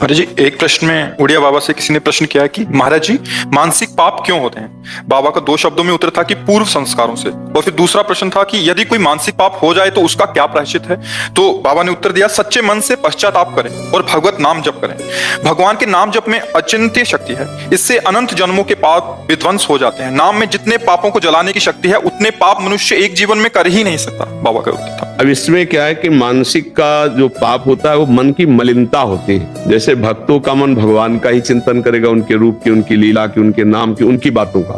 अरे जी, एक प्रश्न में उड़िया बाबा से किसी ने प्रश्न किया कि महाराज जी, मानसिक पाप क्यों होते हैं? बाबा का दो शब्दों में उत्तर था कि पूर्व संस्कारों से। और फिर दूसरा प्रश्न था कि यदि कोई मानसिक पाप हो जाए तो उसका क्या प्रायश्चित है? तो बाबा ने उत्तर दिया, सच्चे मन से पश्चाताप करें और भगवत नाम जप करें। भगवान के नाम जप में अचिंत्य शक्ति है, इससे अनंत जन्मों के पाप विध्वंस हो जाते हैं। नाम में जितने पापों को जलाने की शक्ति है उतने पाप मनुष्य एक जीवन में कर ही नहीं सकता, बाबा का उत्तर था। अब इसमें क्या है कि मानसिक का जो पाप होता है वो मन की मलिनता होती है। जैसे भक्तों का मन भगवान का ही चिंतन करेगा, उनके रूप की, उनकी लीला की, उनके नाम की, उनकी बातों का।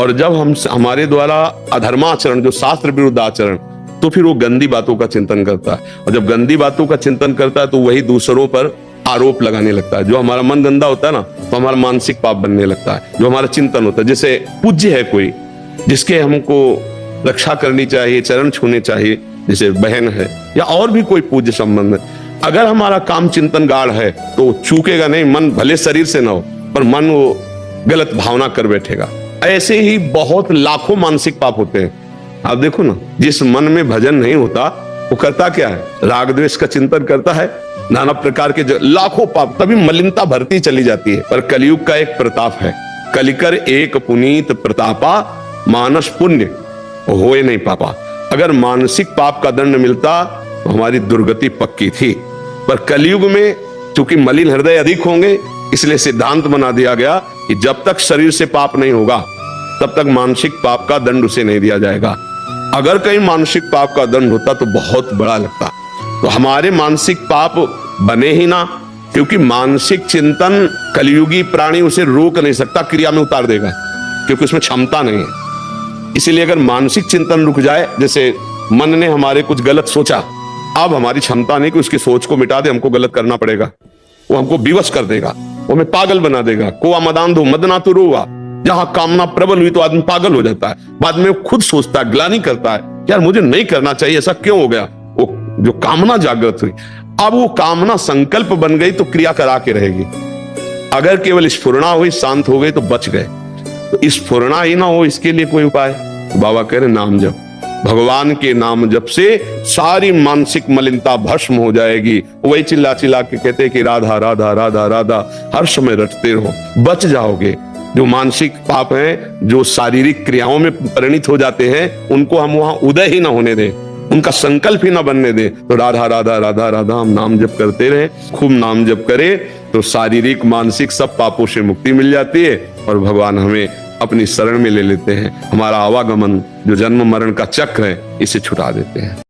और जब हमारे द्वारा अधर्माचरण, जो शास्त्र विरुद्ध आचरण, तो फिर वो गंदी बातों का चिंतन करता है। और जब गंदी बातों का चिंतन करता है तो वही दूसरों पर आरोप लगाने लगता है। जो हमारा मन गंदा होता है ना, तो हमारा मानसिक पाप बनने लगता है। जो हमारा चिंतन होता है, जैसे पूज्य है कोई जिसके हमको रक्षा करनी चाहिए, चरण छूने चाहिए, जैसे बहन है या और भी कोई पूज्य संबंध है, अगर हमारा काम चिंतन गाढ़ है तो चूकेगा नहीं। मन भले शरीर से ना हो, पर मन वो गलत भावना कर बैठेगा। ऐसे ही बहुत लाखों मानसिक पाप होते हैं। आप देखो ना, जिस मन में भजन नहीं होता वो करता क्या है? राग द्वेष का चिंतन करता है, नाना प्रकार के लाखों पाप, तभी मलिनता भरती चली जाती है। पर कलयुग का एक प्रताप है, कलिकर एक पुनीत प्रतापा, मानस पुण्य होए नहीं पापा। अगर मानसिक पाप का दंड मिलता तो हमारी दुर्गति पक्की थी। पर कलयुग में चूंकि मलिन हृदय अधिक होंगे, इसलिए सिद्धांत बना दिया गया कि जब तक शरीर से पाप नहीं होगा तब तक मानसिक पाप का दंड उसे नहीं दिया जाएगा। अगर कहीं मानसिक पाप का दंड होता तो बहुत बड़ा लगता। तो हमारे मानसिक पाप बने ही ना, क्योंकि मानसिक चिंतन कलयुगी प्राणी उसे रोक नहीं सकता, क्रिया में उतार देगा, क्योंकि उसमें क्षमता नहीं है। इसीलिए अगर मानसिक चिंतन रुक जाए, जैसे मन ने हमारे कुछ गलत सोचा, अब हमारी क्षमता नहीं कि उसकी सोच को मिटा दे, हमको गलत करना पड़ेगा। वो हमको विवश कर देगा, वो हमें पागल बना देगा। कोआ मदांधो मदना तो रोवा, जहां कामना प्रबल हुई तो आदमी पागल हो जाता है। बाद में खुद सोचता है, ग्लानि करता है, यार मुझे नहीं करना चाहिए, ऐसा क्यों हो गया? वो जो कामना जागृत हुई, अब वो कामना संकल्प बन गई तो क्रिया करा के रहेगी। अगर केवल स्फुरणा हुई, शांत हो गई तो बच गए। तो स्फुरणा ही ना हो, इसके लिए कोई उपाय? तो बाबा कह रहे नाम जप। भगवान के नाम जप से सारी मानसिक मलिनता भस्म हो जाएगी। वही चिल्ला चिल्ला के कहते कि राधा राधा राधा राधा हर समय रटते रहो, बच जाओगे। जो मानसिक पाप हैं, जो शारीरिक क्रियाओं में परिणित हो जाते हैं, उनको हम वहां उदय ही ना होने दें, उनका संकल्प ही ना बनने दें। तो राधा राधा राधा राधा हम नाम जप करते रहे, खूब नाम जप करें तो शारीरिक मानसिक सब पापों से मुक्ति मिल जाती है और भगवान हमें अपनी शरण में ले लेते हैं। हमारा आवागमन, जो जन्म मरण का चक्र है, इसे छुटा देते हैं।